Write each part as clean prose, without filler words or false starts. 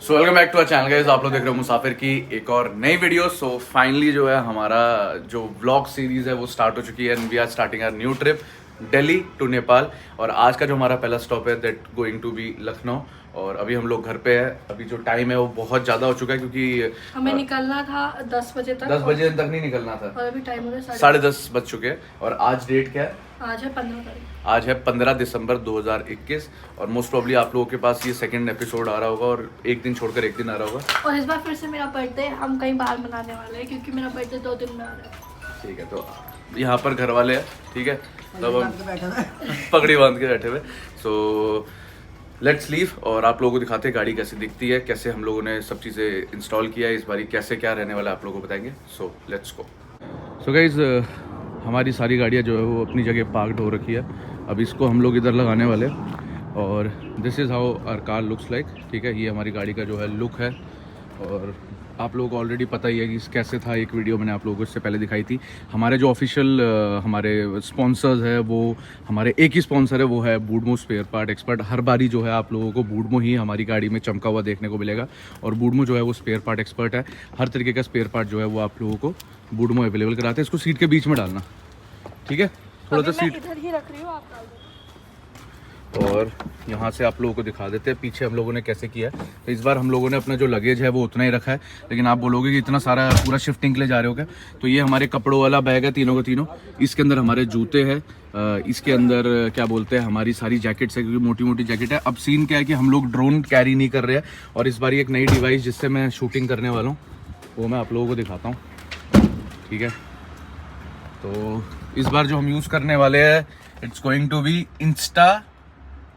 So welcome back to our channel guys. आप लोग देख रहे हो मुसाफिर की एक और नई वीडियो। सो फाइनली जो है हमारा जो व्लॉग सीरीज है वो स्टार्ट हो चुकी है and we are starting our new trip Delhi to Nepal. और आज का जो हमारा पहला स्टॉप है that going to be Lucknow. और अभी हम लोग घर पे हैं। अभी जो टाइम है वो बहुत ज़्यादा हो चुका है क्योंकि हमें निकलना था 10 बजे तक। 10 बजे तक नहीं निकलना था और अभी टाइम हो रहा है 10:30 बज चुके हैं। और आज डेट क्या है? आज है 15 तारीख। आज है 15 दिसंबर 2021 और मोस्ट प्रॉब्ली आप लोगों के पास ये सेकंड एपिसोड आ रहा होगा और एक दिन छोड़कर एक दिन आ रहा होगा। और इस बार फिर से मेरा बर्थडे हम कहीं बाहर मनाने वाले हैं क्योंकि मेरा बर्थडे 2 दिन में आ रहा है। ठीक है, तो यहाँ पर घर वाले हैं, ठीक है, तब हम पगड़ी बांध के बैठे हुए। सो लेट्स लीव और आप लोगों को दिखाते हैं गाड़ी कैसे दिखती है, कैसे हम लोगों ने सब चीज़ें इंस्टॉल किया है, इस बारी कैसे क्या रहने वाला है आप लोगों को बताएंगे। So let's go. So guys हमारी सारी गाड़ियाँ जो है वो अपनी जगह पार्कड हो रखी है। अब इसको हम लोग इधर लगाने वाले हैं और this is how our car looks like. ठीक है, ये हमारी गाड़ी का जो है लुक है और आप लोगों को ऑलरेडी पता ही है कि कैसे था। एक वीडियो मैंने आप लोगों को इससे पहले दिखाई थी। हमारे जो ऑफिशियल हमारे स्पॉन्सर्स है वो हमारे एक ही स्पॉन्सर है, वो है बूडमो स्पेयर पार्ट एक्सपर्ट। हर बारी जो है आप लोगों को बूडमो ही हमारी गाड़ी में चमका हुआ देखने को मिलेगा और बूडमो जो है वो स्पेयर पार्ट एक्सपर्ट है। हर तरीके का स्पेयर पार्ट जो है वो आप लोगों को बूडमो अवेलेबल कराते हैं। इसको सीट के बीच में डालना, ठीक है, थोड़ा सा सीट इधर ही रख रही हूँ, आप डाल दो। और यहाँ से आप लोगों को दिखा देते हैं पीछे हम लोगों ने कैसे किया है। तो इस बार हम लोगों ने अपना जो लगेज है वो उतना ही रखा है, लेकिन आप बोलोगे कि इतना सारा पूरा शिफ्टिंग के लिए जा रहे हो क्या? तो ये हमारे कपड़ों वाला बैग है, तीनों के तीनों। इसके अंदर हमारे जूते हैं, इसके अंदर क्या बोलते हैं हमारी सारी जैकेट्स है क्योंकि मोटी मोटी जैकेट है। अब सीन क्या है कि हम लोग ड्रोन कैरी नहीं कर रहे हैं और इस बार एक नई डिवाइस जिससे मैं शूटिंग करने वाला हूँ वो मैं आप लोगों को दिखाता हूँ, ठीक है। तो इस बार जो हम यूज़ करने वाले हैं it's going to be Insta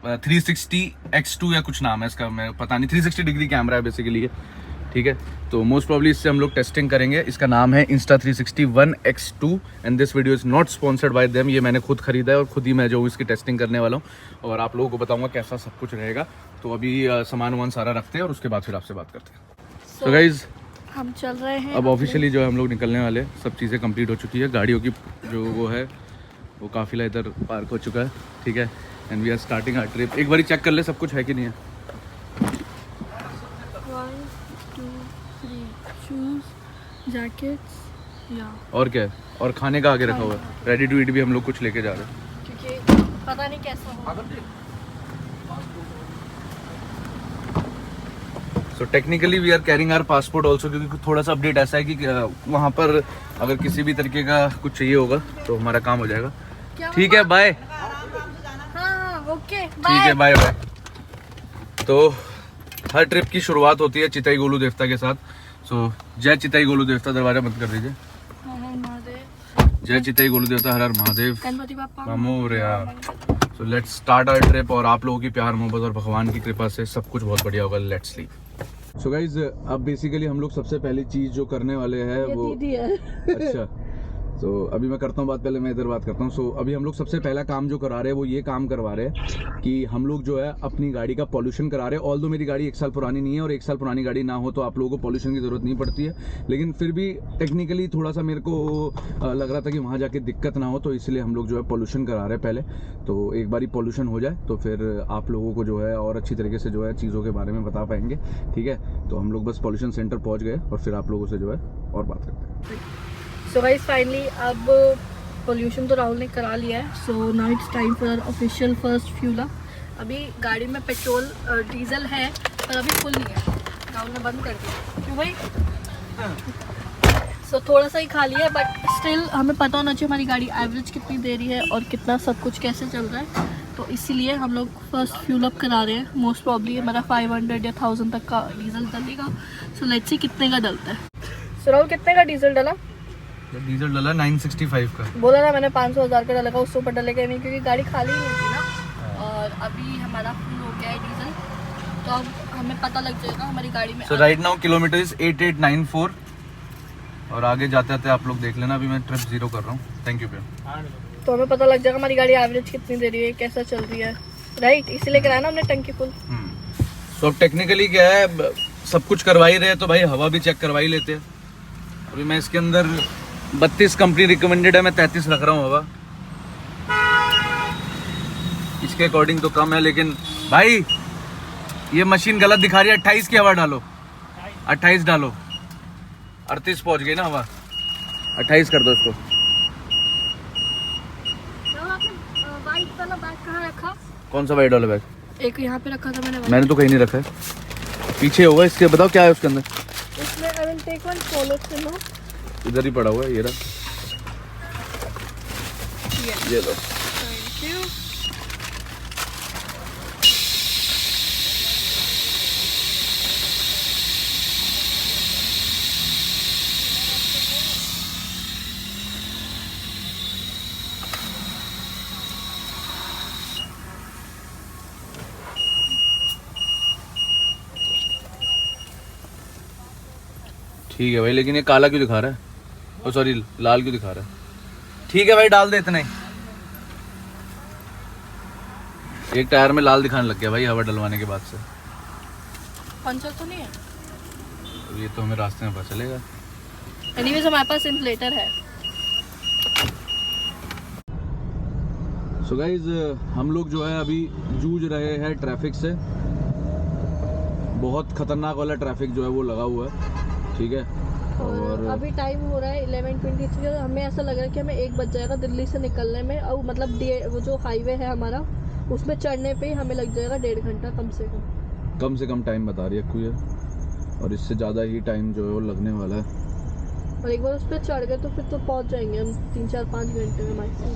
360 X2 या कुछ नाम है इसका, मैं पता नहीं। 360 डिग्री कैमरा है बेसिकली, ठीक है। तो मोस्ट प्रॉब्ली इससे हम लोग टेस्टिंग करेंगे। इसका नाम है Insta 360 ONE X2 and this video is not sponsored by them. ये मैंने खुद खरीदा है और खुद ही मैं जो इसकी टेस्टिंग करने वाला हूँ और आप लोगों को बताऊँगा कैसा सब कुछ रहेगा। तो अभी सामान वामान सारा रखते हैं और उसके बाद फिर आपसे बात करते हैं। तो गाइज हम चल रहे हैं अब ऑफिशियली जो है हम लोग निकलने वाले हैं। सब चीज़ें कंप्लीट हो चुकी है, गाड़ियों की जो वो है वो काफ़िला इधर पार्क हो चुका है, ठीक है। And we are starting our trip. एक बार चेक कर ले सब कुछ है कि नहीं है। 1 2 3 शूज जैकेट्स या और क्या है, और खाने का आगे रखा हुआ है, रेडी टू ईट भी हम लोग कुछ लेके जा रहे हैं क्योंकि पता नहीं कैसा होगा। So technically we are carrying our passport also, क्योंकि थोड़ा सा अपडेट ऐसा है कि वहाँ पर अगर किसी भी तरीके का कुछ चाहिए होगा तो हमारा काम हो जाएगा। ठीक है, बाय। ओके ठीक है, बाय बाय। तो हर ट्रिप की शुरुआत होती है चिताई गोलू देवता के साथ। सो जय चिताई गोलू देवता, दरवाजा बंद कर दीजिए। जय चिताई गोलू देवता, हर हर Mahadev, Ganpati Bappa Morya. So let's start our trip और आप लोगों की प्यार मोहब्बत और भगवान की कृपा से सब कुछ बहुत बढ़िया होगा। Let's leave. सो गाइज अब बेसिकली हम लोग सबसे पहली चीज जो करने वाले हैं वो दीदी है। अच्छा, तो अभी मैं करता हूँ बात, पहले मैं इधर बात करता हूँ। सो अभी हम लोग सबसे पहला काम जो करा रहे हैं वो ये काम करवा रहे हैं कि हम लोग जो है अपनी गाड़ी का पॉल्यूशन करा रहे हैं। ऑल्दो मेरी गाड़ी 1 साल पुरानी नहीं है और 1 साल पुरानी गाड़ी ना हो तो आप लोगों को पॉल्यूशन की ज़रूरत नहीं पड़ती है, लेकिन फिर भी टेक्निकली थोड़ा सा मेरे को लग रहा था कि वहाँ जाके दिक्कत ना हो, तो इसलिए हम लोग जो है पॉल्यूशन करा रहे हैं पहले। तो एक बार पॉल्यूशन हो जाए तो फिर आप लोगों को जो है और अच्छी तरीके से जो है चीज़ों के बारे में बता पाएंगे, ठीक है। तो हम लोग बस पॉल्यूशन सेंटर पहुँच गए और फिर आप लोगों से जो है और बात करते हैं। सो गाइस फाइनली अब पोल्यूशन तो राहुल ने करा लिया है। So now it's time for official first fuel up. अभी गाड़ी में पेट्रोल डीजल है पर अभी फुल नहीं है, राहुल ने बंद कर दिया। क्यों भाई? सो थोड़ा सा ही खा लिया है बट स्टिल हमें पता होना चाहिए हमारी गाड़ी एवरेज कितनी दे रही है और कितना सब कुछ कैसे चल रहा है। तो इसीलिए हम लोग फर्स्ट फ्यूल अप करा रहे हैं। मोस्ट प्रॉब्ली हमारा 500 या 1000 तक का डीजल डलेगा। सो लेट्स सी कितने का डलता है। सो राहुल कितने का डीजल डला? डीजल डला 965 का। बोला ना मैंने 500,000 का डलेगा, उससे ऊपर डलेगा नहीं क्योंकि गाड़ी खाली नहीं थी ना। और अभी हमारा फुल हो गया है डीजल, तो अब हमें पता लग जाएगा हमारी गाड़ी में। सो राइट नाउ किलोमीटर इज 8894 और आगे जाते जाते आप लोग देख लेना। अभी मैं ट्रिप 0 कर रहा हूँ। थैंक यू भैया। तो हमें पता लग जाएगा हमारी गाड़ी एवरेज कितनी दे रही है, कैसा चल रही है, राइट। इसीलिए कराया ना हमने टंकी फुल। तो अब टेक्निकली क्या है, सब कुछ करवा ही रहे हैं तो भाई हवा भी चेक करवा ही लेते हैं। अभी मैं इसके अंदर 32 कंपनी रिकमेंडेड है, मैं 33 रख रहा हूँ हवा। इसके अकॉर्डिंग तो कम है, लेकिन भाई ये मशीन गलत दिखा रही है, 28 की हवा डालो, 28 डालो, 38 पहुंच गई ना हवा, 28 कर दो इसको। आपने वाइट वाला बैग कहाँ रखा? कौन सा वाइट वाला बैग? एक यहाँ पे रखा था मैंने। मैंने तो कहीं नहीं रखा है, पीछे होगा इसके, बताओ क्या है उसके अंदर। इसमें I will take one follow no, इधर ही पड़ा हुआ है, ये रहा, ये लो। Thank you. ठीक है भाई, लेकिन ये काला क्यों दिखा रहा है? ओ सॉरी, लाल क्यों दिखा रहा है? ठीक है भाई, डाल दे इतना ही। एक टायर में लाल दिखाने लग गया भाई हवा डलवाने के बाद से। पंचर तो नहीं है? ये तो हमें रास्ते में पता चलेगा। एनीवेज हमारे पास इन्फ्लेटर है। सो गाइज, हम लोग जो है अभी जूझ रहे हैं ट्रैफिक से। बहुत खतरनाक वाला ट्रैफिक जो है वो लगा हुआ है, ठीक है। और अभी टाइम हो रहा है 11:23 और हमें ऐसा लग रहा है कि हमें 1 बज जाएगा दिल्ली से निकलने में। और मतलब वो जो हाईवे है हमारा, उसमें चढ़ने पे ही हमें लग जाएगा 1.5 घंटा कम से कम टाइम बता रही है कुछ, और इससे ज़्यादा ही टाइम जो है वो लगने वाला है। और एक बार उस पर चढ़ गए तो फिर तो पहुंच जाएंगे हम 3-4-5 घंटे में मैक्सिमम।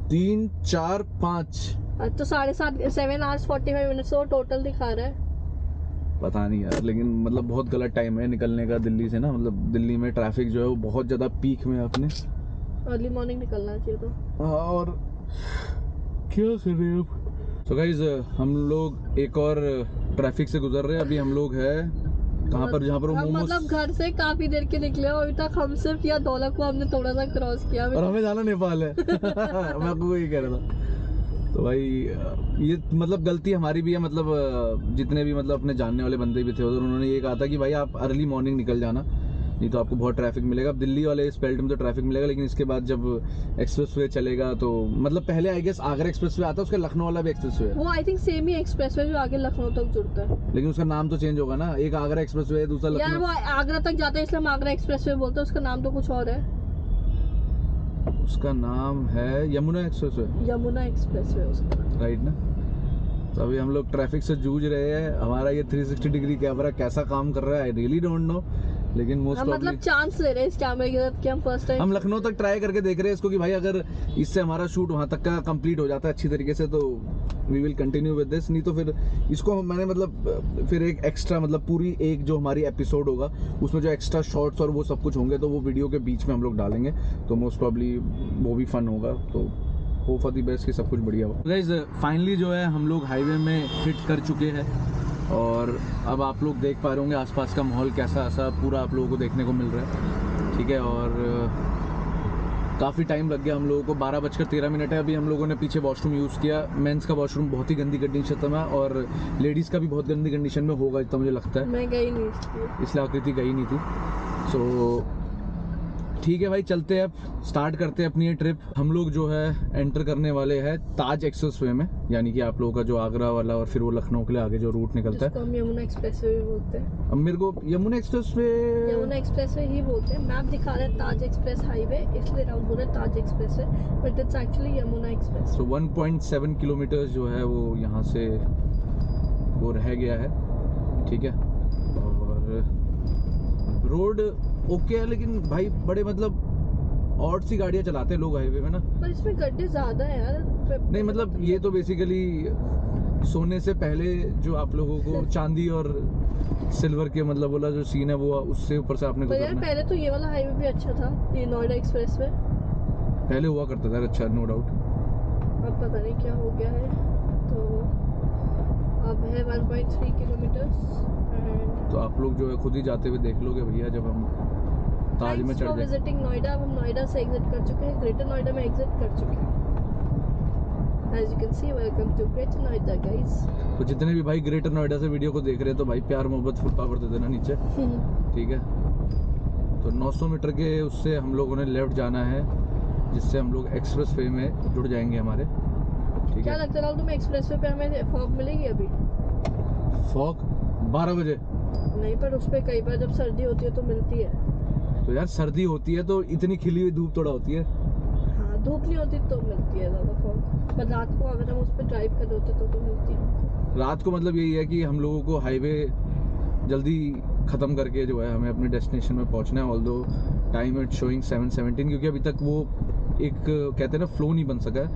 3-4-5 आज तो 7:30 7 hours 45 minutes तो टोटल दिखा रहा है। पता नहीं यार, लेकिन मतलब बहुत गलत टाइम है निकलने का दिल्ली से ना। मतलब दिल्ली में ट्रैफिक जो है वो बहुत ज़्यादा पीक में है अपने। अर्ली मॉर्निंग निकलना चाहिए तो। और क्या करें अब। तो गाइज, हम लोग एक और ट्रैफिक से गुजर रहे हैं। अभी हम लोग है कहाँ पर, जहाँ पर हम मतलब घर से काफी देर के निकले और अभी तक हम सिर्फ या दौलत को हमने थोड़ा सा क्रॉस किया और हमें जाना नेपाल है। मैं आपको यही कह रहा था। तो भाई ये मतलब गलती हमारी भी है। मतलब जितने भी मतलब अपने जानने वाले बंदे भी थे उधर, उन्होंने ये कहा था कि भाई आप अर्ली मॉर्निंग निकल जाना, नहीं तो आपको बहुत ट्रैफिक मिलेगा। अब दिल्ली वाले इस बेल्ट में तो ट्रैफिक मिलेगा, लेकिन इसके बाद जब एक्सप्रेस वे चलेगा तो मतलब पहले I guess Agra expressway आता है, उसका लखनऊ वाला भी एक्सप्रेस वे है। वो I think same he express way जो आगे लखनऊ तक जुड़ता है, लेकिन उसका नाम तो चेंज होगा ना। एक आगरा एक्सप्रेस वे है, दूसरा यार लखनऊ। वो आगरा तक जाता है इसलिए हम आगरा एक्सप्रेस वे बोलते हैं, उसका नाम तो कुछ और है। उसका नाम है Yamuna express way. Yamuna express way उसका, राइट ना। तो अभी हम लोग ट्रैफिक से जूझ रहे हैं। हमारा ये 360 डिग्री कैमरा कैसा काम कर रहा है आई रियली डोंट नो, लेकिन मोस्ट हम मतलब चांस ले रहे हैं इस कैमरे के साथ कि हम फर्स्ट टाइम हम लखनऊ तक ट्राई करके देख रहे हैं इसको कि भाई अगर इससे हमारा शूट वहाँ तक का कंप्लीट हो जाता है अच्छी तरीके से तो we will continue with this. नहीं तो फिर इसको मैंने मतलब फिर एक एक्स्ट्रा मतलब पूरी एक जो हमारी एपिसोड होगा उसमें जो एक्स्ट्रा शॉर्ट्स और वो सब कुछ होंगे तो वो वीडियो के बीच में हम लोग डालेंगे, तो मोस्ट प्रॉब्ली वो भी फन होगा। तो होप फॉर द बेस्ट कि सब कुछ बढ़िया हो। गाइस, फाइनली जो है हम लोग हाईवे में हिट कर चुके हैं और अब आप लोग देख पा रहे होंगे आसपास का माहौल कैसा ऐसा पूरा आप लोगों को देखने को मिल रहा है, ठीक है। और काफ़ी टाइम लग गया हम लोगों को, 12:13 है। अभी हम लोगों ने पीछे वॉशरूम यूज़ किया। मेंस का वॉशरूम बहुत ही गंदी कंडीशन में और लेडीज़ का भी बहुत गंदी कंडीशन में होगा इतना मुझे लगता है। मैं गई नहीं इसलिए आकृति गई नहीं थी। सो ठीक है भाई, चलते हैं अब स्टार्ट करते हैं अपनी ये ट्रिप। हम लोग जो है एंटर करने वाले हैं ताज एक्सप्रेस वे में, यानी कि आप लोगों का जो आगरा वाला और फिर वो लखनऊ के लिए आगे जो रूट निकलता है, हम यमुना एक्सप्रेस वे बोलते हैं। अब मेरे को यमुना एक्सप्रेस वे ही बोलते हैं। मैप दिखा रहा है ताज एक्सप्रेस हाईवे, इसलिए हम बोल रहे हैं Taj expressway, but it's actually Yamuna express. तो 1.7 किलोमीटर जो है वो यहाँ से वो रह गया है, ठीक है। और रोड ओके है, लेकिन भाई बड़े मतलब ऑड सी गाड़ियाँ चलाते हैं लोग हाईवे में ना। पर इसमें गड्ढे ज़्यादा है यार। नहीं मतलब ये तो बेसिकली सोने से पहले जो आप लोगों को चांदी और सिल्वर के मतलब वाला जो सीन है वो उससे ऊपर से आपने पर यार पहले तो ये वाला हाईवे भी अच्छा था, ये नोएडा एक्सप्रेस वे पहले हुआ करता था अच्छा, नो डाउट। अब पता नहीं क्या हो गया है। तो अब है 1.3 किलोमीटर। तो आप लोग जो है खुद ही जाते हुए देख लोगे भैया जब हम ताज में चढ़ जाएंगे। विजिटिंग नोएडा। अब हम नोएडा से एग्जिट कर चुके हैं, ग्रेटर नोएडा में एग्जिट कर चुके हैं। As you can see, welcome to Greater Noida, guys. तो जितने भी भाई ग्रेटर नोएडा से वीडियो को देख रहे हैं तो भाई प्यार मोहब्बत फुल पावर दे देना नीचे, ठीक है। तो 900 मीटर के उससे हम लोगों ने लेफ्ट जाना है, जिससे हम लोग एक्सप्रेस वे में जुड़ जाएंगे हमारे, ठीक है। क्या लगता है तुम्हें एक्सप्रेस वे पे हमें फॉग मिलेगी अभी? फॉग 12 बजे? नहीं, पर उस पे कई बार जब सर्दी होती है तो मिलती है। तो यार सर्दी होती है तो इतनी खिली हुई धूप थोड़ा होती है। हाँ, धूप नहीं होती तो मिलती है ज़्यादा फॉग, पर रात को अगर हम उस पर ड्राइव कर रहे होते तो मिलती है। रात को मतलब यही है कि हम लोगों को हाईवे जल्दी ख़त्म करके जो है हमें अपने डेस्टिनेशन में पहुंचना है। ऑल्दो टाइम इट शोइंग 7:17, क्योंकि अभी तक वो एक कहते हैं ना फ्लो नहीं बन सका है,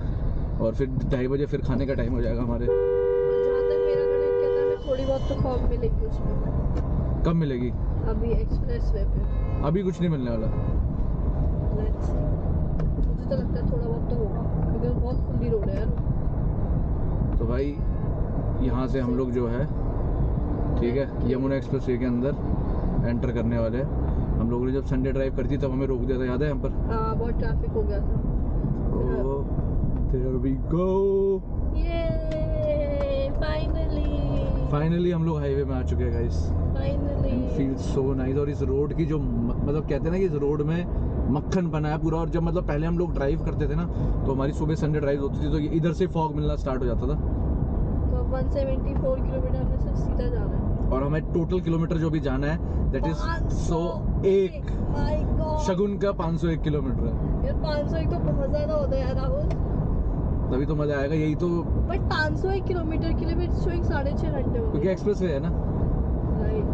और फिर 2:30 बजे फिर खाने का टाइम हो जाएगा हमारे। जहाँ तक मेरा गणित कहता है, हमें थोड़ी बहुत तो फॉग मिलेगी उसमें। कब मिलेगी? अभी एक्सप्रेस वे पे अभी कुछ नहीं मिलने वाला। Let's see. मुझे तो लगता है थोड़ा बहुत तो होगा, क्योंकि वो बहुत खुली रोड है यार। तो भाई यहाँ से हम लोग जो है, ठीक है, यमुना एक्सप्रेस वे के अंदर एंटर करने वाले हैं। हम लोगों ने जब संडे ड्राइव कर दी तब हमें रोक दिया था, याद है यहाँ पर? हाँ, बहुत ट्रैफिक हो गया था। There we go. ये फाइनली हम लोग हाईवे में आ चुके हैं गाइस। Feel so nice. और इस रोड की जो मतलब कहते हैं ना कि इस रोड में मक्खन बना है पूरा। और जब मतलब पहले हम लोग ड्राइव करते थे ना, तो हमारी सुबह संडे ड्राइव होती थी तो इधर से फॉग मिलना स्टार्ट हो जाता था। तो 174 किलोमीटर हमने सिर्फ सीधा जाना है, और हमें टोटल किलोमीटर जो भी जाना है दैट इज 501। माय गॉड, शगुन का 501 किलोमीटर है यार 501 तो बहुत ज्यादा होता है यार राहुल। तभी तो मजा आएगा। यही तो, बट 501 किलोमीटर के लिए भी शोइंग 6.5 घंटे होंगे, क्योंकि एक्सप्रेस वे है ना। राइट।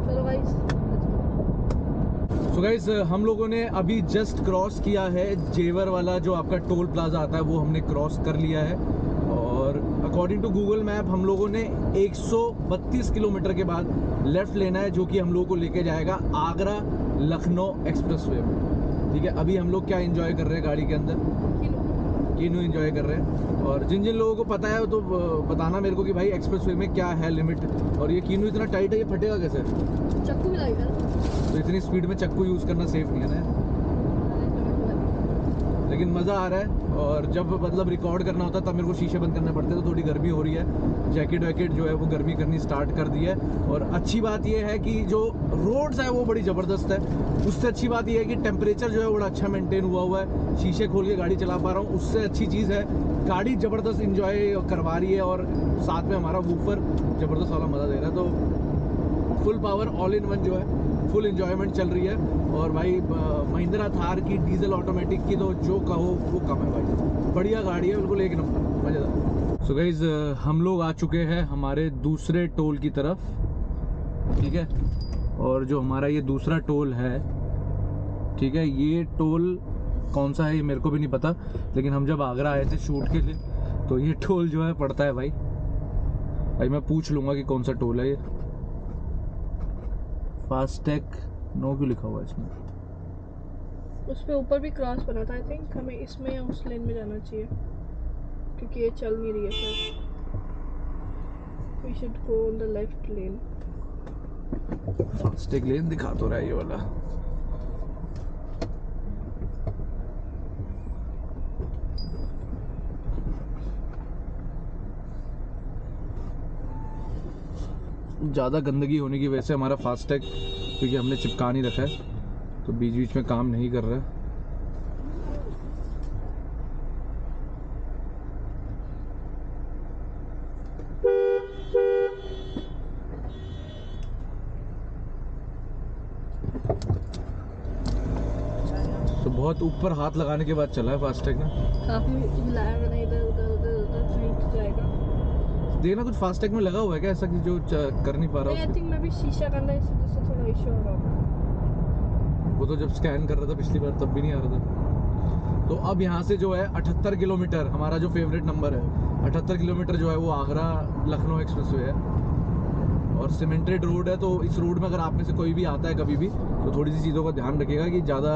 चलो गाइस, सो गाइस हम लोगों ने अभी जस्ट क्रॉस किया है जेवर वाला जो आपका टोल प्लाजा आता है, वो हमने क्रॉस कर लिया है। और अकॉर्डिंग टू गूगल मैप हम लोगों ने 132 किलोमीटर के बाद लेफ्ट लेना है, जो कि हम लोगों को लेके जाएगा आगरा लखनऊ एक्सप्रेसवे में। ठीक है, अभी हम लोग क्या एंजॉय कर रहे हैं गाड़ी के अंदर? कीनू एंजॉय कर रहे हैं। और जिन जिन लोगों को पता है तो बताना मेरे को कि भाई एक्सप्रेसवे में क्या है लिमिट। और ये कीनू इतना टाइट है, ये फटेगा कैसे? चक्कू भी लगेगा। तो इतनी स्पीड में चक्कू यूज़ करना सेफ नहीं है ना, लेकिन मज़ा आ रहा है। और जब मतलब रिकॉर्ड करना होता है तब मेरे को शीशे बंद करने पड़ते हैं, तो थोड़ी गर्मी हो रही है। जैकेट वैकेट जो है वो गर्मी करनी स्टार्ट कर दी है। और अच्छी बात ये है कि जो रोड्स है वो बड़ी ज़बरदस्त है। उससे अच्छी बात ये है कि टेम्परेचर जो है बड़ा अच्छा मेंटेन हुआ है। शीशे खोल के गाड़ी चला पा रहा हूँ, उससे अच्छी चीज़ है गाड़ी ज़बरदस्त इंजॉय करवा रही है। और साथ में हमारा वूफर ज़बरदस्त वाला मज़ा दे रहा है। तो full power all in one जो है फुल इंजॉयमेंट चल रही है। और भाई महिंद्रा थार की डीजल ऑटोमेटिक की तो जो कहो वो कम है भाई, बढ़िया गाड़ी है, बिल्कुल एक नंबर, मज़ेदार। सो गाइज हम लोग आ चुके हैं हमारे दूसरे टोल की तरफ, ठीक है। और जो हमारा ये दूसरा टोल है, ठीक है, ये टोल कौन सा है ये मेरे को भी नहीं पता, लेकिन हम जब आगरा आए थे शूट के लिए तो ये टोल जो है पड़ता है भाई मैं पूछ लूँगा कि कौन सा टोल है ये। फास्टैग नो क्यों लिखा हुआ है इसमें? उस पे ऊपर भी क्रॉस बना था। आई थिंक हमें इसमें या उस लेन में जाना चाहिए, क्योंकि ये चल नहीं रही है। फिर we should go on the left lane. FASTag lane दिखा तो रहा है ये वाला। ज़्यादा गंदगी होने की वजह से हमारा फास्टैग, क्योंकि हमने चिपका नहीं रखा है, तो बीच बीच में काम नहीं कर रहा है। तो बहुत ऊपर हाथ लगाने के बाद चला है फास्टैग ना। काफी हिलाया मैंने, इधर उधर उधर उधर कहीं जाएगा। देखना कुछ फास्टैग में लगा हुआ है क्या ऐसा कि जो कर नहीं पा रहा आई उसके? थिंक मैं भी शीशा करना है, इस वजह से थोड़ा इशू हो रहा होगा। वो तो जब स्कैन कर रहा था पिछली बार तब भी नहीं आ रहा था। तो अब यहाँ से जो है 78 किलोमीटर हमारा जो फेवरेट नंबर है, 78 किलोमीटर जो है वो आगरा लखनऊ एक्सप्रेसवे है। और सीमेंटेड रोड है, तो इस रोड में अगर आप में से कोई भी आता है कभी भी, तो थोड़ी सी चीज़ों का ध्यान रखिएगा कि ज़्यादा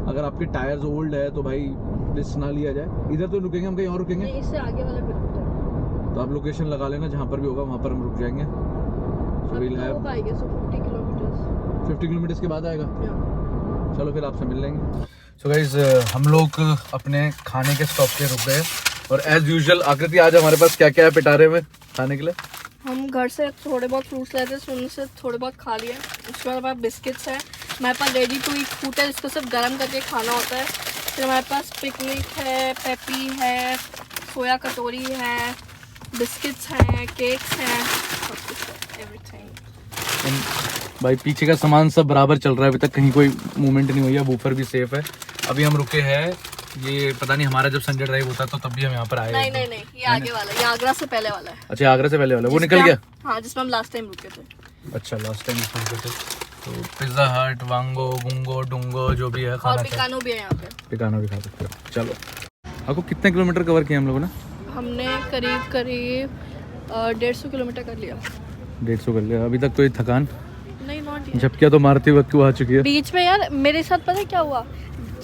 अगर आपके टायर्स ओल्ड है तो भाई रिस्क ना लिया जाए। इधर तो रुकेंगे हम, कहीं और रुकेंगे? नहीं, इससे आगे वाले पे रुकते हैं। तो आप लोकेशन लगा लेना, जहाँ पर भी होगा वहाँ पर हम रुक जाएंगे। अब तो वो पाएंगे 50 किलोमीटर 50 किलोमीटर्स के बाद आएगा। या चलो फिर आपसे मिल लेंगे। सो गाइज हम लोग अपने खाने के स्टॉप पे रुक गए। और एज यूजुअल आकृति आज हमारे पास क्या क्या है पिटारे में खाने के लिए? हम घर से थोड़े बहुत फ्रूट्स लाए थे, उनमें से थोड़े बहुत खा लिए। उसके बाद हमारे पास बिस्किट्स हैं, हमारे पास रेडी टू ईट फूड है जिसको सिर्फ गर्म करके खाना होता है। फिर हमारे पास पिकनिक है, पेपी है, सोया कटोरी है, बिस्किट्स हैं, केक्स हैं, सब कुछ है, एवरीथिंग। भाई पीछे का सामान सब बराबर चल रहा है, अभी तक कहीं कोई मूवमेंट नहीं हुई है, बूफर भी सेफ है। अभी हम रुके हैं, ये पता नहीं हमारा जब संडे ड्राइव होता तो तब भी हम यहाँ पर आए। नहीं, ये आगे वाला है, ये आगरा से पहले वाला है। अच्छा, आगरा से पहले वाला वो निकल गया। हाँ, जिसमें हम लास्ट टाइम रुके थे। अच्छा, लास्ट टाइम रुके थे। तो पिज्जा हट, वांगो, बुंगो, डुंगो जो भी है खाना, और पिकानो भी है यहाँ पे। पिकानो भी खा सकते हो। चलो, आपको कितने किलोमीटर कवर किया हम लोगों ने? हमने करीब 150 किलोमीटर कर लिया। 150 कर लिया। अभी तक कोई थकान नहीं, नॉट झपकिया तो मारते वक्त क्यों आ चुकी है? बीच में यार मेरे साथ पता है क्या हुआ,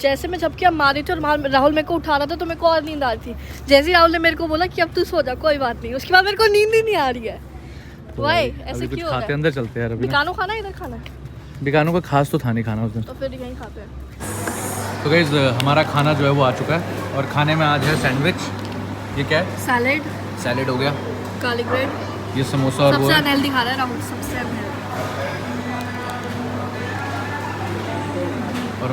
जैसे मैं झपकियाँ मारी थी और राहुल मेरे को उठा रहा था तो मेरे को और नींद आ रही थी। जैसे ही राहुल ने मेरे को बोला कि अब तू सो जा, कोई बात नहीं, उसके बाद मेरे को नींद ही नहीं आ रही है। वाई ऐसे क्यों हो रहा है? अंदर चलते हैं यार। अभी बिकानो खाना है, इधर खाना है? बिकानो का खास तो था नहीं खाना उस दिन, तो फिर यहीं खाते हैं। तो गाइस हमारा खाना जो है वो आ चुका है, और खाने में आज है सैंडविच। ये क्या है? सैलेड हो गया, गार्लिक ब्रेड, ये समोसा और वो सबसे है। अनहेल्दी खा रहा है राहुल, सबसे अनहेल्दी। और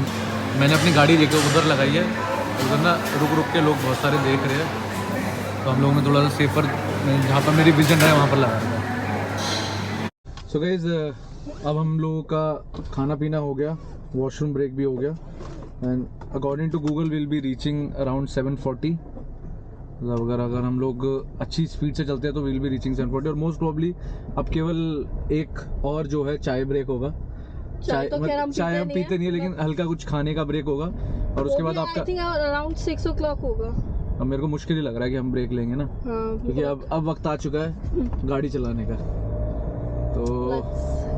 मैंने अपनी गाड़ी लेकर उधर लगाई है, उधर ना रुक के लोग बहुत सारे देख रहे हैं, तो हम लोगों ने थोड़ा सा सेफर, जहाँ पर मेरी विजन है वहाँ पर लगाया था। सो गाइस अब हम लोगों का खाना पीना हो गया, वॉशरूम ब्रेक भी हो गया, and according to Google will be reaching around 740। मतलब अगर हम लोग अच्छी स्पीड से चलते हैं तो विल बी रीचिंग 740, और मोस्ट प्रॉब्ली अब केवल एक और जो है चाय ब्रेक होगा। चाय हम पीते नहीं है, लेकिन हल्का कुछ खाने का ब्रेक होगा, और उसके बाद आपका अराउंड 6 o'clock होगा। अब मेरे को मुश्किल ही लग रहा है कि हम ब्रेक लेंगे ना, क्योंकि अब वक्त आ चुका है गाड़ी चलाने का। तो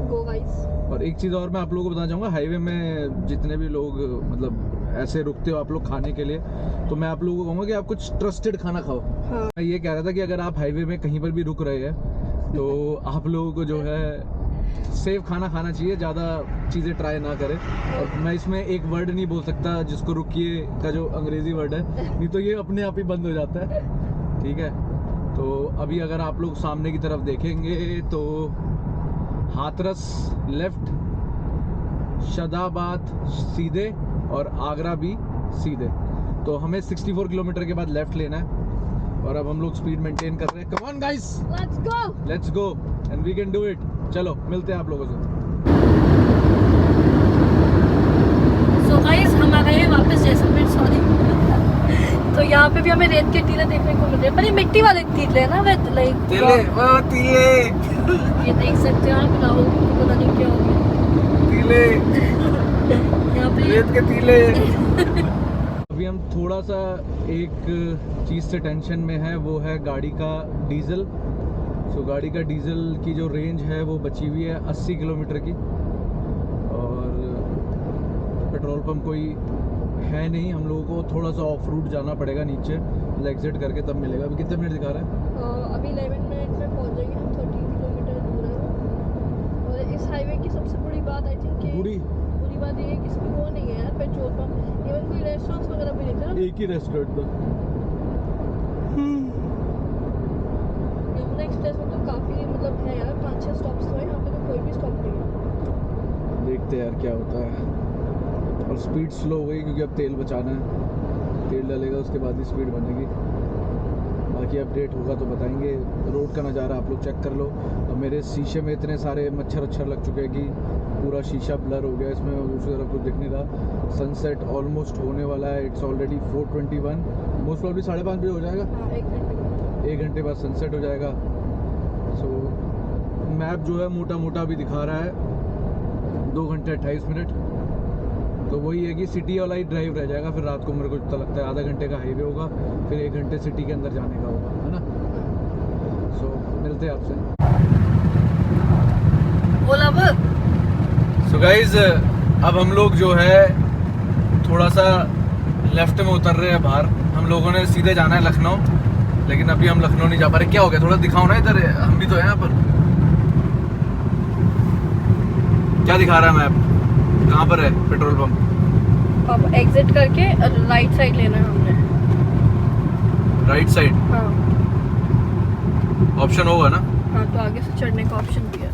गो गाइस। और एक चीज़ और मैं आप लोगों को बताना चाहूँगा, हाईवे में जितने भी लोग मतलब ऐसे रुकते हो आप लोग खाने के लिए, तो मैं आप लोगों को कहूँगा कि आप कुछ ट्रस्टेड खाना खाओ। हाँ। मैं ये कह रहा था कि अगर आप हाईवे में कहीं पर भी रुक रहे हैं तो आप लोगों को जो है सेफ खाना खाना चाहिए, ज़्यादा चीज़ें ट्राई ना करें। और मैं इसमें एक वर्ड नहीं बोल सकता जिसको रुकिए का जो अंग्रेज़ी वर्ड है, नहीं तो ये अपने आप ही बंद हो जाता है। ठीक है, तो अभी अगर आप लोग सामने की तरफ देखेंगे तो हाथरस लेफ्ट, शादाबाद सीधे, और आगरा भी सीधे। तो हमें 64 किलोमीटर के बाद लेफ्ट लेना है, और अब हम लोग स्पीड मेंटेन कर रहे हैं। Come on guys, let's go and we can do it. चलो मिलते हैं आप लोगों से। सो गाइस हम आ गए हैं वापस जैसलमेर, सॉरी। तो यहाँ पे भी हमें रेत के टीले देखने को मिल रहे हैं, पर ये मिट्टी वाले टीले हैं ना, वे लाइक टीले। ये देख सकते हो आप, राहुल को पता नहीं क्या हो गया, टीले यहाँ पे रेत के टीले। अभी हम थोड़ा सा एक चीज़ से टेंशन में है, वो है गाड़ी का डीजल। सो गाड़ी का डीजल की जो रेंज है वो बची हुई है 80 किलोमीटर की, और पेट्रोल पंप कोई है नहीं। हम लोगों को थोड़ा सा ऑफ रूट जाना पड़ेगा नीचे, मतलब एग्जिट करके तब मिलेगा। अभी कितने मिनट दिखा रहा है? अभी 11 मिनट में पहुँच जाएंगे हम, 13 किलोमीटर दूर है वो। और इस हाईवे की सबसे बड़ी बात आई थिंक बुरी बात ये है कि इसमें वो नहीं है यार, पेट्रोल पंप, इवन कोई रेस्टोरेंट्स वगैरह भी नहीं थे। एक ही रेस्टोरेंट था। यमुना एक्सप्रेस में तो काफ़ी मतलब है यार, 5-6 स्टॉप्स तो है, यहाँ पे तो कोई भी स्टॉप नहीं है। देखते यार क्या होता है। और स्पीड स्लो हो गई क्योंकि अब तेल बचाना है, तेल डालेगा उसके बाद ही स्पीड बनेगी। बाकी अपडेट होगा तो बताएंगे। रोड का नज़ारा आप लोग चेक कर लो। और मेरे शीशे में इतने सारे मच्छर लग चुके हैं कि पूरा शीशा ब्लर हो गया, इसमें दूसरी तरफ कुछ दिख नहीं रहा। सनसेट ऑलमोस्ट होने वाला है, इट्स ऑलरेडी 4:21, मोस्ट प्रॉब्ली 5:30 बजे हो जाएगा। हाँ, 1 घंटे बाद सनसेट हो जाएगा। सो मैप जो है मोटा मोटा भी दिखा रहा है 2 घंटे 28 मिनट। तो वही है कि सिटी वाला ही ड्राइव रह जाएगा, फिर रात को मेरे को तो लगता है आधा घंटे का हाईवे होगा, फिर 1 घंटे सिटी के अंदर जाने का होगा, है ना। सो मिलते हैं आपसे। बोला अब। सो गाइज अब हम लोग जो है थोड़ा सा लेफ्ट में उतर रहे हैं बाहर। हम लोगों ने सीधे जाना है लखनऊ, लेकिन अभी हम लखनऊ नहीं जा पा रहे। क्या हो गया? थोड़ा दिखाओ ना इधर, हम भी तो हैं यहाँ पर। क्या दिखा रहा है मैप? कहाँ पर है पेट्रोल पंप? अब एग्जिट करके राइट साइड लेना है हमने। Right side? हाँ। ऑप्शन होगा ना? हाँ, तो आगे से चढ़ने का ऑप्शन भी है।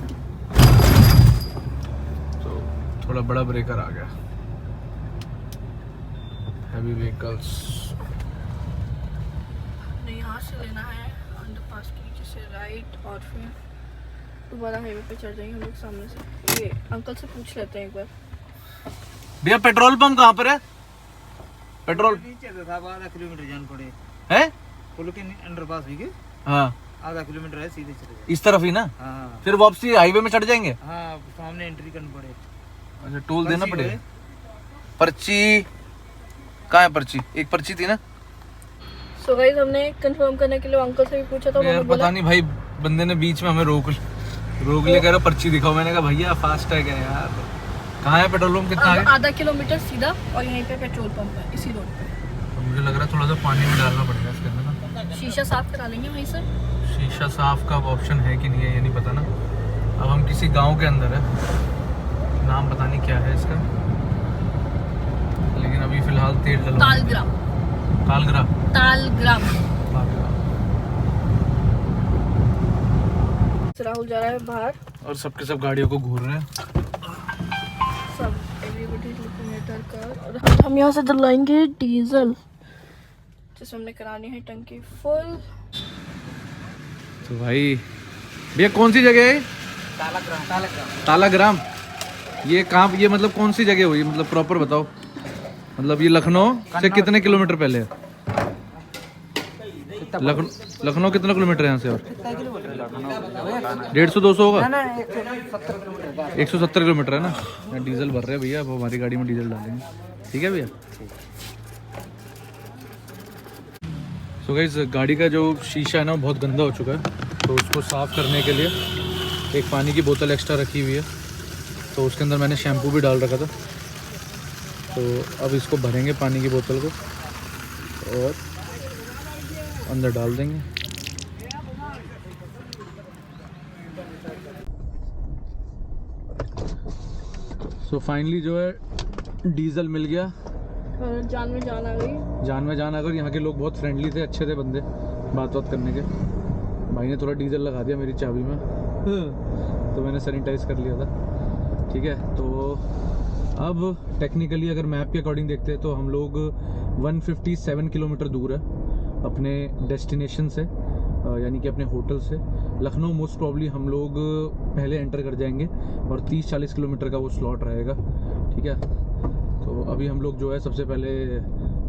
तो थोड़ा बड़ा ब्रेकर आ गया। Heavy vehicles. नहीं, यहाँ से लेना है अंडरपास से राइट और फिर दोबारा हाईवे पे चढ़ जाएंगे हम लोग सामने से। ये अंकल से पूछ लेते हैं एक बार। भैया पेट्रोल पंप कहाँ पर है? पेट्रोल नीचे तो था, आधा किलोमीटर जान पड़े है पुल के अंडरपास भी के हाँ आधा किलोमीटर है, सीधे चले जाए। इस तरफ ही ना, हाँ फिर वापसी हाईवे में चढ़ जाएंगे। हाँ सामने एंट्री करनी पड़े। अच्छा टोल देना पर्ची पड़ेगा। है। पर्ची कहाँ है? पर्ची एक पर्ची थी ना सो गाइस हमने कंफर्म करने के लिए अंकल से भी पूछा था, यार, उन्होंने पता बोला नहीं भाई बंदे ने बीच में हमें रोक ले कह रहा पर्ची दिखाओ। मैंने कहा भैया फास्ट टैग है यार। कहाँ है पेट्रोल पंप? कितना है? आधा किलोमीटर सीधा और यहीं पे पेट्रोल पंप है इसी रोड पे। तो मुझे लग रहा है थोड़ा सा पानी में डालना पड़ेगा इसके अंदर ना। शीशा साफ करा लेंगे वहीं से। शीशा साफ का ऑप्शन है कि नहीं है ये नहीं पता ना। अब हम किसी गांव के अंदर है, नाम पता नहीं क्या है इसका, लेकिन अभी फिलहाल तेल डलवा। तालग्राम। तालग्राम। तालग्राम। तालग्राम। राहुल जा रहा है बाहर, और सबके सब गाड़ियों को घूर रहे हैं। सब everybody looking at our car. और हम यहाँ से डलवाएंगे डीजल जिसमें हमने करानी है टंकी फुल। तो भाई भैया कौन सी जगह है? तालाग्राम। ये कहाँ, ये मतलब कौन सी जगह हुई, मतलब प्रॉपर बताओ। मतलब ये लखनऊ से कितने किलोमीटर पहले है? लखनऊ कितना किलोमीटर है यहाँ से? और 150-200 होगा। 170 किलोमीटर है ना। यहाँ डीजल भर रहे हैं भैया, अब हमारी गाड़ी में डीजल डालेंगे। ठीक है भैया। सो गाइस गाड़ी का जो शीशा है ना वो बहुत गंदा हो चुका है, तो उसको साफ़ करने के लिए एक पानी की बोतल एक्स्ट्रा रखी हुई है, तो उसके अंदर मैंने शैम्पू भी डाल रखा था। तो अब इसको भरेंगे पानी की बोतल को और अंदर डाल देंगे। सो फाइनली जो है डीजल मिल गया। और जान में जान आ गई। जान में जान आकर यहाँ के लोग बहुत फ्रेंडली थे, अच्छे थे बंदे बात करने के। भाई ने थोड़ा डीजल लगा दिया मेरी चाबी में तो मैंने सैनिटाइज कर लिया था। ठीक है, तो अब टेक्निकली अगर मैप के अकॉर्डिंग देखते हैं तो हम लोग 157 किलोमीटर दूर है अपने डेस्टिनेशन से, यानी कि अपने होटल से। लखनऊ मोस्ट प्रॉब्ली हम लोग पहले एंटर कर जाएंगे और 30-40 किलोमीटर का वो स्लॉट रहेगा। ठीक है, तो अभी हम लोग जो है सबसे पहले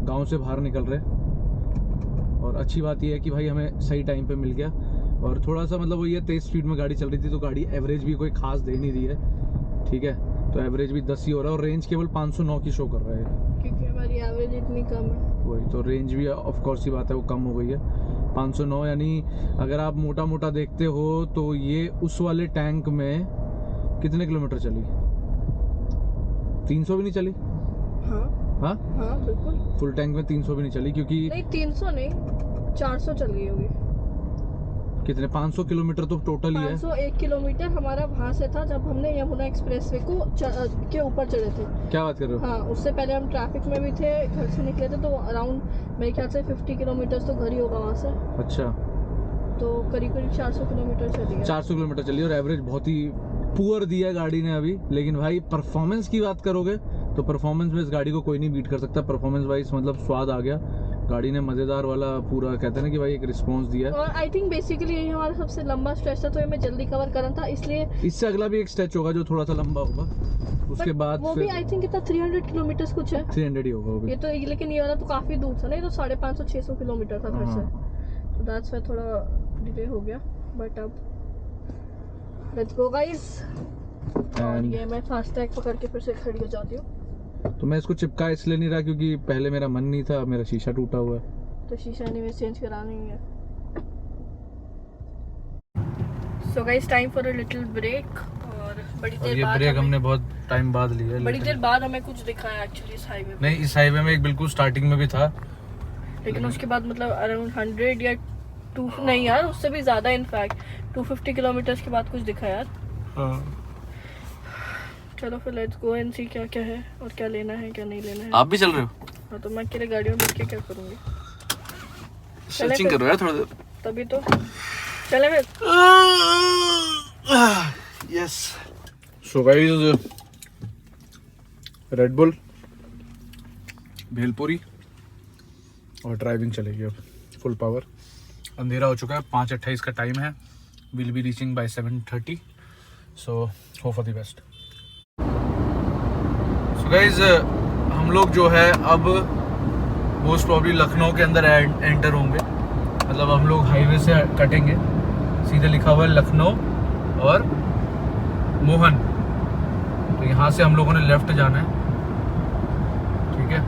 गांव से बाहर निकल रहे हैं। और अच्छी बात यह है कि भाई हमें सही टाइम पे मिल गया। और थोड़ा सा मतलब वो ये तेज़ स्पीड में गाड़ी चल रही थी, तो गाड़ी एवरेज भी कोई खास दे नहीं रही है। ठीक है, तो एवरेज भी 10 ही हो रहा है और रेंज केवल 509 की शो कर रहा है, क्योंकि हमारी एवरेज इतनी कम है। वही तो रेंज भी ऑफ कोर्स ही बात है वो कम हो गई है 509। यानी अगर आप मोटा मोटा देखते हो तो ये उस वाले टैंक में कितने किलोमीटर चली? 300 भी नहीं चली। हाँ हाँ हाँ बिल्कुल। फुल टैंक में 300 भी नहीं चली, क्योंकि नहीं 300 नहीं 400 चल गई होगी। कितने 500 किलोमीटर तो टोटल ही है। 501 किलोमीटर हमारा वहाँ से था जब हमने यमुना एक्सप्रेसवे को के ऊपर चढ़े थे। क्या बात कर रहे हो? हाँ, उससे पहले हम ट्रैफिक में भी थे, घर से निकले थे, तो अराउंड मेरे ख्याल से 50 किलोमीटर तो घर ही होगा वहाँ से। अच्छा, तो करीब करीब 400 किलोमीटर चली है। 400 किलोमीटर चली और एवरेज बहुत ही पुअर दिया है गाड़ी ने अभी। लेकिन भाई परफॉर्मेंस की बात करोगे तो परफॉर्मेंस में इस गाड़ी को कोई नहीं बीट कर सकता। परफॉर्मेंस वाइज मतलब स्वाद आ गया, गाड़ी ने मज़ेदार वाला पूरा कहते हैं ना कि भाई एक रिस्पॉन्स दिया है। और आई थिंक बेसिकली यही हमारा सबसे लंबा स्ट्रेच था, तो ये हमें जल्दी कवर करना था, इसलिए इससे अगला भी एक स्ट्रेच होगा जो थोड़ा सा लंबा होगा, उसके बाद वो भी आई थिंक कितना 300 किलोमीटर कुछ है। 300 ही होगा वो भी। ये तो, लेकिन ये वाला तो काफी दूर था ना, ये तो 550-600 किलोमीटर था घर से, तो दैट्स व्हाई थोड़ा डिले हो गया। बट अब लेट्स गो गाइस। और ये मैं फास्टैग पकड़ के फिर से खड़ी हो जाती हूँ। तो मैं इसको चिपका इसलिए नहीं रहा क्योंकि पहले मेरा मन नहीं था, मेरा शीशा टूटा हुआ है। तो शीशा नहीं में चेंज कराना ही है। So guys time for a little break. और बड़ी और देर ये बाद ब्रेक हमने बहुत टाइम बाद लिया है। बड़ी देर बाद हमें कुछ दिखा है एक्चुअली इस हाईवे पे। नहीं, इस हाईवे में एक बिल्कुल स्टार्टिंग में भी था, लेकिन उसके बाद मतलब अराउंड 100 या 2 नहीं यार उससे भी ज़्यादा, इनफैक्ट 250 किलोमीटर के बाद कुछ दिखा यार। चलो फिर लेट्स गो एंड सी क्या क्या है और क्या लेना है क्या नहीं लेना है। आप भी चल रहे हो? हाँ, तो मैं अकेले गाड़ियों में बैठ के क्या करूँगी? सर्चिंग करो यार थोड़ा देर। तभी तो चले फिर। Yes. So guys red bull, bhelpuri और ड्राइविंग चलेगी अब फुल पावर। अंधेरा हो चुका है, 5:28 का टाइम है। Will be reaching by 7:30, so hope for the best. So guys हम लोग जो है अब मोस्ट प्रॉब्ली लखनऊ के अंदर एंटर होंगे। मतलब हम लोग हाईवे से कटेंगे, सीधे लिखा हुआ है लखनऊ और मोहन, तो यहाँ से हम लोगों ने लेफ्ट जाना है, ठीक है।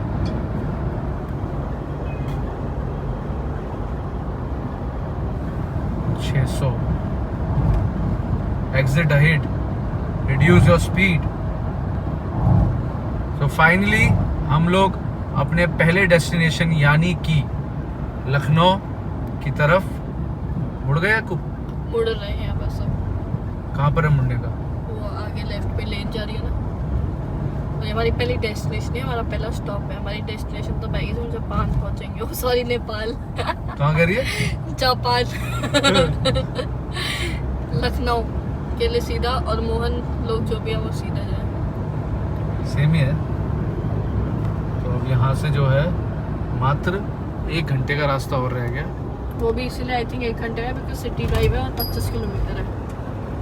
Exit ahead, reduce your speed. So finally हम लोग अपने पहले डेस्टिनेशन यानी कि लखनऊ की तरफ मुड़ गए। मुड़ रहे हैं बस अब। कहाँ पर है मुड़ने का? वो आगे लेफ्ट पे लेन जा रही है ना, और ये हमारी पहली डेस्टिनेशन है, हमारा पहला स्टॉप है। हमारी डेस्टिनेशन तो बैगी हम जापान पहुंचेंगे। ओ सॉरी, नेपाल। कहाँ कह रही है? जापान। लखनऊ के लिए सीधा, और मोहन लोग जो भी है वो सीधा जाए। सेम ही है। तो अब यहाँ से जो है मात्र 1 घंटे का रास्ता और रह गया। वो भी इसीलिए आई थिंक 1 घंटे है, बिकॉज सिटी ड्राइव है और 25 किलोमीटर है।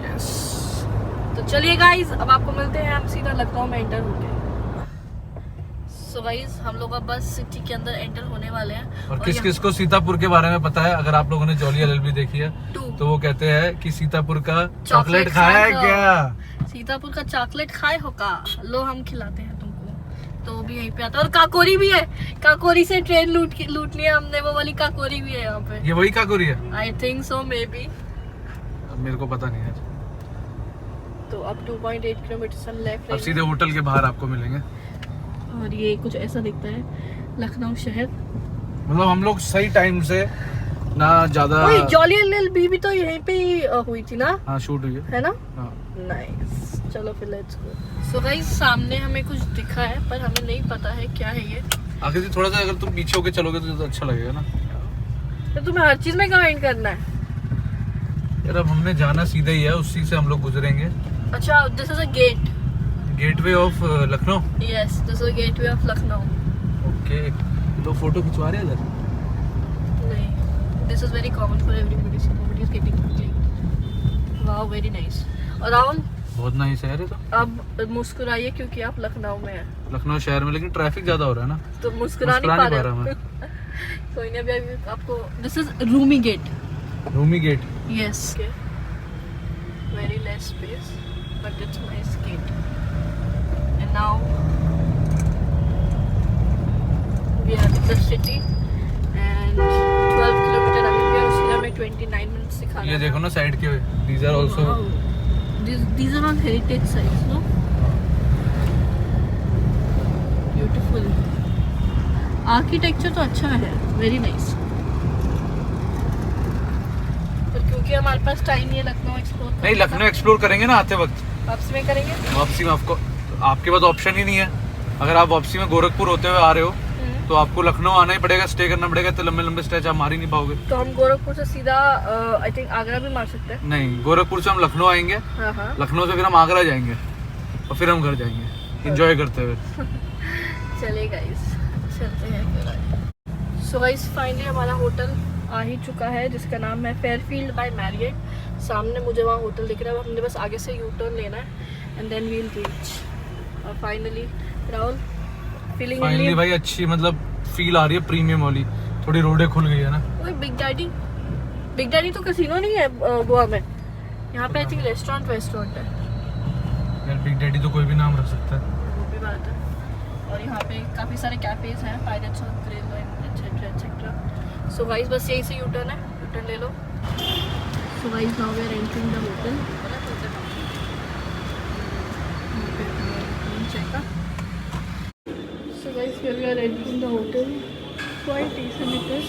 यस। तो चलिए गाइज, अब आपको मिलते हैं हम सीधा लखनऊ में एंटर होंगे। सो गाइज हम लोग अब बस सिटी के अंदर एंटर होने वाले हैं। और किस किस को सीतापुर के बारे में पता है? अगर आप लोगों ने जॉली एलएलबी देखी है तो वो कहते हैं कि सीतापुर का चॉकलेट खाया है क्या? सीतापुर का चॉकलेट खाए हो का? लो हम खिलाते हैं तुमको। तो वो भी यहीं पे आता है, और काकोरी भी है। काकोरी से ट्रेन लूटनी है हमने, वो वाली काकोरी भी है यहाँ पे। ये वही काकोरी है? I think so, may be. मेरे को पता नहीं है। तो अब 2.8 किलोमीटर हम लेफ्ट अब सीधे होटल के बाहर आपको मिलेंगे। और ये कुछ ऐसा दिखता है लखनऊ शहर। मतलब हम लोग सही टाइम से ना ज्यादा। जॉली एलएलबी भी तो यहीं पे ही हुई थी ना? हाँ, शूट हुई है ना? हाँ। नाइस, चलो फिर लेट्स गो। सो गाइस सामने हमें कुछ दिखा है, पर हमें नहीं पता है क्या है ये। आखिर थोड़ा सा अगर तुम पीछे होके चलोगे तो अच्छा लगेगा ना। तो तुम्हें हर चीज में कमेंट करना है। यार अब हमने जाना सीधे ही है, उसी से हम लोग गुजरेंगे। अच्छा, this is a gate. Gateway of Lucknow. Yes, this is a gateway of Lucknow. Okay, तो फोटो खिंचवा रहे हैं इधर? नहीं, this is very common for everybody, so nobody is getting clean. Wow, very nice. और राहुल, बहुत नाइस है। तो अब मुस्कुराइए क्योंकि आप लखनऊ में हैं। लखनऊ शहर में, लेकिन ट्रैफिक ज्यादा हो रहा है ना, तो मुस्कुरा नहीं पा रहे मैं। कोई नहीं, अभी आपको। This is Rumi gate. Rumi gate. Yes, very less space but it's nice gate. And now we are in the city and 12 kilometre अभी भी है, उसके हमें 29 मिनट्स दिखा रहा है। ये देखो ना साइड के, these are also, these are all heritage sites, no? Beautiful. Architecture तो अच्छा है, वेरी नाइस। पर क्योंकि हमारे पास टाइम नहीं है लखनऊ एक्सप्लोर करने नहीं, लखनऊ एक्सप्लोर करेंगे ना आते वक्त। वापसी में करेंगे। वापसी में आपको, आपके पास ऑप्शन ही नहीं है। अगर आप वापसी में गोरखपुर होते हुए आ रहे हो तो आपको लखनऊ आना ही पड़ेगा, स्टे करना पड़ेगा। तो लंबे लंबे स्टे आप मार ही नहीं पाओगे। तो हम गोरखपुर से सीधा आई थिंक आगरा भी मार सकते हैं। नहीं, गोरखपुर से हम लखनऊ आएंगे, हाँ हाँ। लखनऊ से फिर हम आगरा जाएंगे और फिर हम घर जाएंगे एंजॉय करते हुए। चलिए गाइस, चलते हैं फिर। सो गाइस फाइनली हमारा होटल आ ही चुका है, जिसका नाम है फेयरफील्ड बाय मैरियट। सामने मुझे वहाँ होटल दिख रहा है, हमने बस आगे से यू टर्न लेना है and then we will reach. और फाइनली राहुल, फीलिंग फाइनली भाई अच्छी मतलब फील आ रही है, प्रीमियम वाली। थोड़ी रोडें खुल गई है ना। ओए बिग डैडी तो कैसीनो नहीं है गोवा में। यहाँ पे आई थिंक रेस्टोरेंट है। यार बिग डैडी तो कोई भी नाम रख सकता है। वो भी बात है। और यहाँ पे काफ़ी सारे कैफेज हैं, pirates of grail etcetera etcetera. So guys बस यही से यू टर्न है, यू टर्न ले लो। So guys now we are entering the hotel. So guys we are entering the hotel, quite decent it is.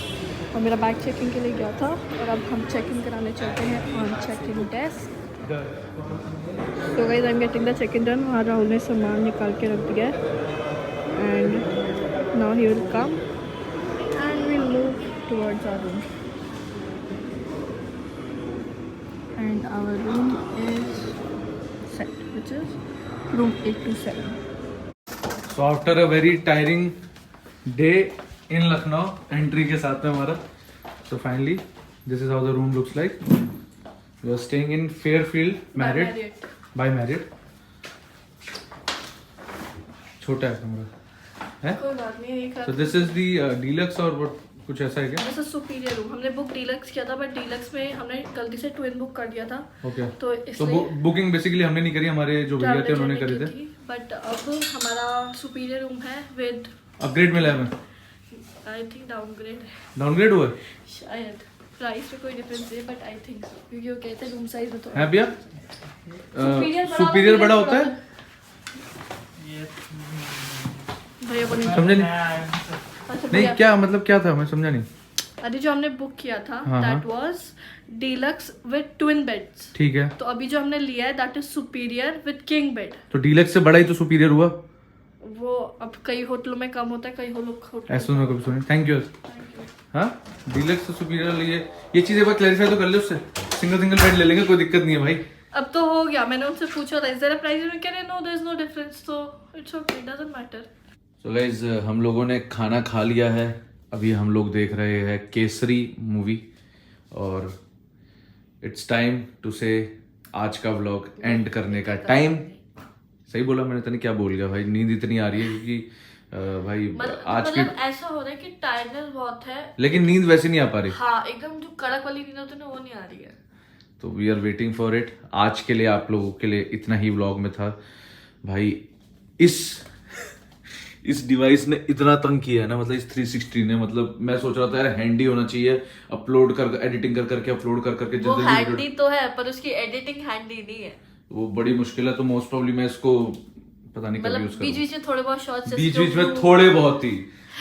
और मेरा bag checking के लिए गया था और अब हम चेक इन कराने चलते हैं ऑन चेक इन डेस्क। तो guys I am getting the check in done. वहाँ राहुल ने सामान निकाल के रख दिया है and now he will come and will move towards our room. And our room is set which is room 827। So after a very tiring day in Lucknow, entry के साथ में हमारा, तो finally This is how the room looks like. We are staying in Fairfield Marriott by Marriott. छोटा है कमरा है. कोई बात नहीं है. So this is the deluxe और what कुछ ऐसा है क्या? ऐसा सुपीरियर रूम हमने बुक डीलक्स किया था, बट डीलक्स में हमने गलती से ट्विन बुक कर दिया था. ओके. तो तो बुकिंग बेसिकली हमने नहीं करी, हमारे जो भैया थे उन्होंने करी थे. बट अब हमारा सुपीरियर रूम है विद अपग्रेड मिला है हमें. आई थिंक डाउनग्रेड हुआ है शायद. प्राइस में कोई डिफरेंस है बट आई थिंक सो, क्योंकि वो कहते हैं रूम साइज में तो है भैया. सुपीरियर बड़ा होता है. भैया बोले समझे नहीं. अच्छा नहीं भैया, क्या मतलब क्या था, मैं समझा नहीं. अभी जो हमने बुक किया था हाँ, that was deluxe with twin beds. ठीक है. तो अभी जो हमने लिया है that is superior with king bed. तो डीलक्स से बड़ा ही तो सुपीरियर हुआ. वो अब कई होटलों में कम होता है, कई होटलों ऐसा मैं कभी सुनी. Thank you. हाँ, डीलक्स से सुपीरियर ये चीज़ एक बार क्लैरिफाई तो कर ले उससे. सिंगल बेड ले लेंगे, कोई दिक्कत नहीं है भाई. अब तो हो गया. मैंने उनसे पूछा था इज देयर अ प्राइस, उन्होंने कह रहे no there is no difference, तो इट्स ओके, डजंट मैटर. तो गाइज हम लोगों ने खाना खा लिया है. अभी हम लोग देख रहे हैं केसरी मूवी और इट्स टाइम टू से आज का व्लॉग एंड करने का टाइम. सही बोला मैंने, तने क्या बोल गया भाई. नींद इतनी आ रही है क्योंकि भाई आज की मतलब ऐसा हो रहा है कि टायर्डनेस बहुत है, लेकिन नींद वैसे नहीं आ पा रही. हाँ एकदम जो कड़क वाली नींद होती है ना वो नहीं आ रही है. तो we are waiting for it. आज के लिए आप लोगों के लिए इतना ही व्लॉग में था भाई. इस डिवाइस ने इतना तंग किया है ना, मतलब इस 360 ने, मतलब मैं सोच रहा था यार हैंडी होना चाहिए. अपलोड कर एडिटिंग कर करके अपलोड कर करके वो हैंडी तो है पर उसकी एडिटिंग हैंडी नहीं है. वो बड़ी मुश्किल है. तो मोस्ट प्रॉब्ली मैं इसको पता नहीं कब यूज मतलब बीच बीच में थोड़े बहुत शॉर्ट्स, बीच बीच में थोड़े बहुत ही,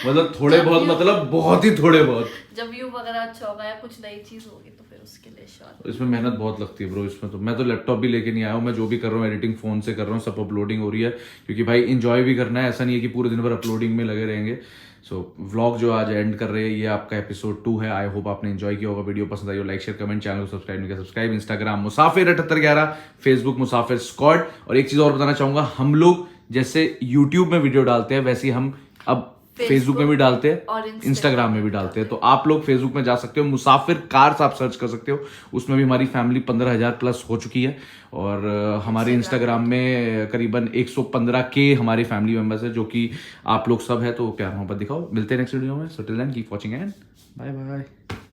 मतलब थोड़े बहुत मतलब बहुत ही थोड़े बहुत. जब व्यू वगैरह अच्छा होगा या कुछ नई चीज होगी तो फिर उसके लिए शॉर्ट. इसमें मेहनत बहुत लगती है ब्रो. इसमें तो मैं तो लैपटॉप भी लेके नहीं आया हूँ. मैं जो भी कर रहा हूँ एडिटिंग फोन से कर रहा हूँ. सब अपलोडिंग हो रही है क्योंकि भाई इंजॉय भी करना है. ऐसा नहीं है कि पूरे दिन भर अपलोडिंग में लगे रहेंगे. सो व्लॉग जो आज एंड कर रहे हैं ये आपका एपिसोड 2 है. आई होप आपने एंजॉय किया होगा. वीडियो पसंद आई हो लाइक शेयर कमेंट. चैनल को सब्सक्राइब नहीं किया सब्सक्राइब. इंस्टाग्राम मुसाफिर 7811, फेसबुक मुसाफिर स्क्वाड. और एक चीज और बताना चाहूंगा, हम लोग जैसे यूट्यूब में वीडियो डालते हैं वैसे ही हम अब फेसबुक में भी डालते हैं और इंस्टाग्राम में भी डालते हैं. तो आप लोग फेसबुक में जा सकते हो, मुसाफिर कार्स आप सर्च कर सकते हो. उसमें भी हमारी फैमिली 15,000 प्लस हो चुकी है. और हमारे इंस्टाग्राम में करीबन 115K हमारी फैमिली मेंबर्स है, जो कि आप लोग सब है. तो प्यार मोहब्बत दिखाओ. मिलते हैं नेक्स्ट वीडियो में. So till then keep watching and bye bye.